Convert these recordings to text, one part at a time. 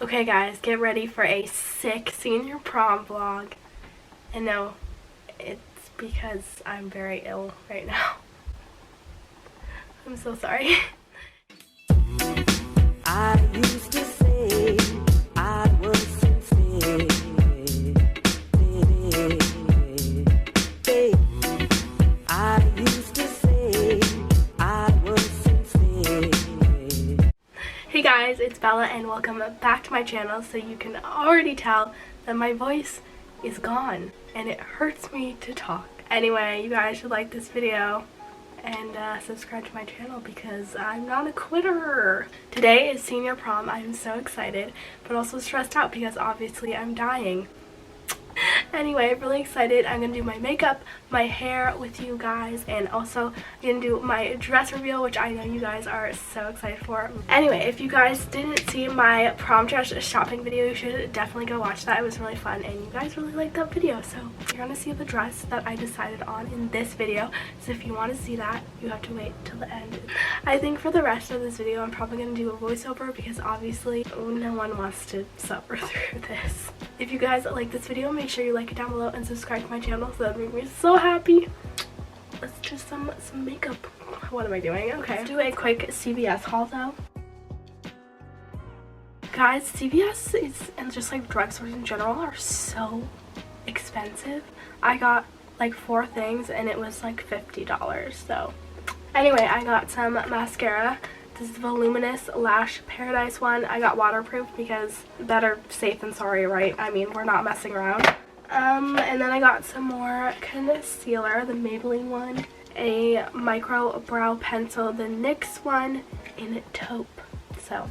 Okay guys, get ready for a sick senior prom vlog. And no, it's because I'm very ill right now. I'm so sorry. I used to say I was sincere. I used to say I was sincere. Hey guys, it's Bella and welcome back to my channel. So you can already tell that my voice is gone and it hurts me to talk. Anyway, you guys should like this video and subscribe to my channel because I'm not a quitter. Today is senior prom. I'm so excited but also stressed out because obviously I'm dying. Anyway, I'm really excited. I'm gonna do my makeup, my hair with you guys, and also I'm gonna do my dress reveal, which I know you guys are so excited for. Anyway, if you guys didn't see my prom dress shopping video, you should definitely go watch that. It was really fun and you guys really liked that video, so you're gonna see the dress that I decided on in this video. So if you want to see that, you have to wait till the end. I think for the rest of this video I'm probably gonna do a voiceover because obviously no one wants to suffer through this. If you guys like this video, make sure you like it down below and subscribe to my channel, so that would make me so happy. Let's do some makeup. What am I doing? Okay, let's do a quick CVS haul though. Guys, CVS is, and just like drugstores in general, are so expensive. I got like 4 things and it was like $50. So anyway, I got some mascara. This is the Voluminous Lash Paradise one. I got waterproof because better safe than sorry, right? I mean, we're not messing around. And then I got some more concealer, the Maybelline one, a micro brow pencil, the NYX one, in taupe. So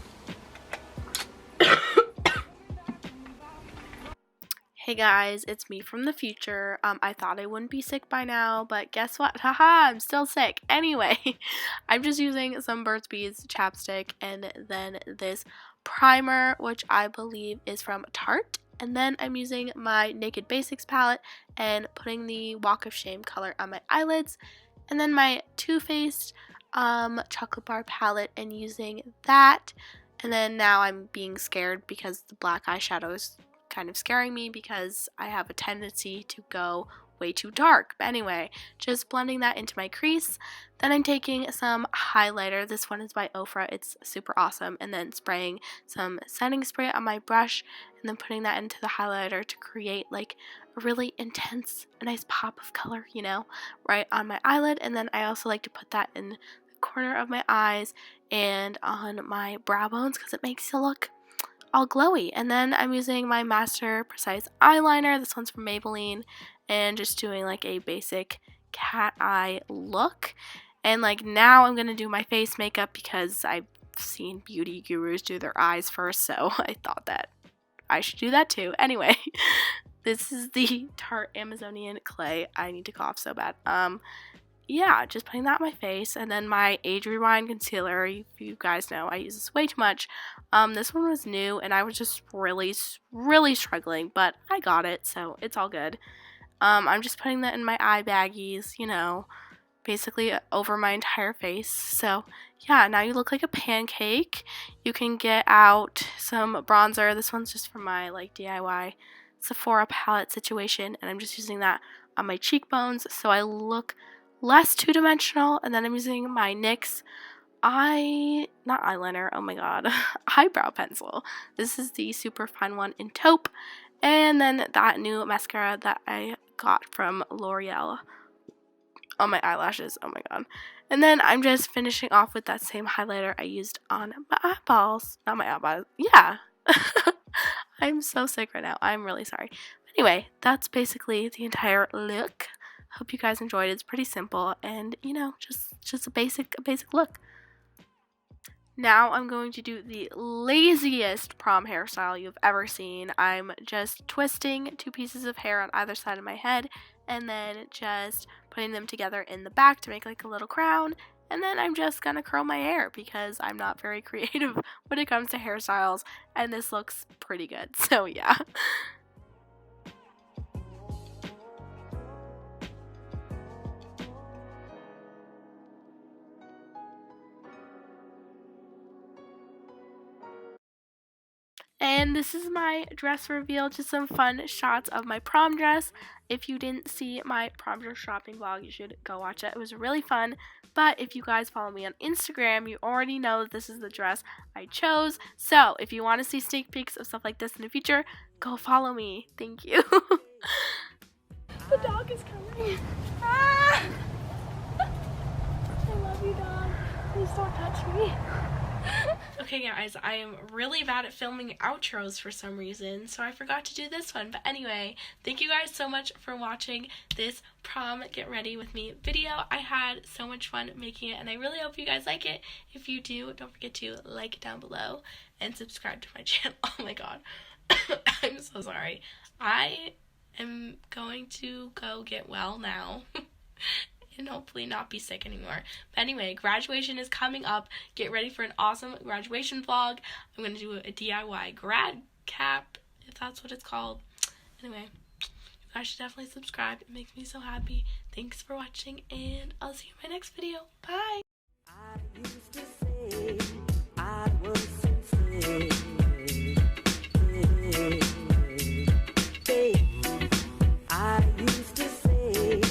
hey guys, it's me from the future. I thought I wouldn't be sick by now, but guess what? Haha, I'm still sick. Anyway, I'm just using some Burt's Bees chapstick and then this primer, which I believe is from Tarte. And then I'm using my Naked Basics palette and putting the Walk of Shame color on my eyelids. And then my Too Faced chocolate bar palette and using that. And then now I'm being scared because the black eyeshadow is kind of scaring me because I have a tendency to go way too dark. But anyway, just blending that into my crease. Then I'm taking some highlighter. This one is by Ofra. It's super awesome. And then spraying some setting spray on my brush and then putting that into the highlighter to create like a really intense, a nice pop of color, you know, right on my eyelid. And then I also like to put that in the corner of my eyes and on my brow bones because it makes it look all glowy. And then I'm using my Master Precise eyeliner. This one's from Maybelline, and just doing like a basic cat eye look. And like now I'm gonna do my face makeup because I've seen beauty gurus do their eyes first, so I thought that I should do that too. Anyway, this is the Tarte Amazonian Clay. I need to cough so bad. Yeah, just putting that on my face. And then my Age Rewind concealer, you guys know I use this way too much. This one was new and I was just really struggling, but I got it, so it's all good. I'm just putting that in my eye baggies, you know, basically over my entire face. So yeah, now you look like a pancake. You can get out some bronzer. This one's just from my like DIY Sephora palette situation, and I'm just using that on my cheekbones so I look less two-dimensional. And then I'm using my NYX not eyeliner, oh my god, eyebrow pencil. This is the super fine one in taupe. And then that new mascara that I got from L'Oreal on my eyelashes, oh my god. And then I'm just finishing off with that same highlighter I used on my eyeballs. Not my eyeballs, yeah. I'm so sick right now, I'm really sorry. Anyway, that's basically the entire look. Hope you guys enjoyed. It's pretty simple and, you know, just a basic look. Now I'm going to do the laziest prom hairstyle you've ever seen. I'm just twisting 2 pieces of hair on either side of my head and then just putting them together in the back to make like a little crown. And then I'm just gonna curl my hair because I'm not very creative when it comes to hairstyles, and this looks pretty good. So yeah. And this is my dress reveal, just some fun shots of my prom dress. If you didn't see my prom dress shopping vlog, you should go watch it. It was really fun. But if you guys follow me on Instagram, you already know that this is the dress I chose. So if you want to see sneak peeks of stuff like this in the future, go follow me. Thank you. The dog is coming. Ah! I love you, dog. Please don't touch me. Okay guys, I am really bad at filming outros for some reason, so I forgot to do this one. But anyway, thank you guys so much for watching this prom get ready with me video. I had so much fun making it, and I really hope you guys like it. If you do, don't forget to like it down below and subscribe to my channel. Oh my god. I'm so sorry. I am going to go get well now. And hopefully not be sick anymore. But anyway, graduation is coming up. Get ready for an awesome graduation vlog. I'm going to do a DIY grad cap, if that's what it's called. Anyway, you guys should definitely subscribe. It makes me so happy. Thanks for watching, and I'll see you in my next video. Bye!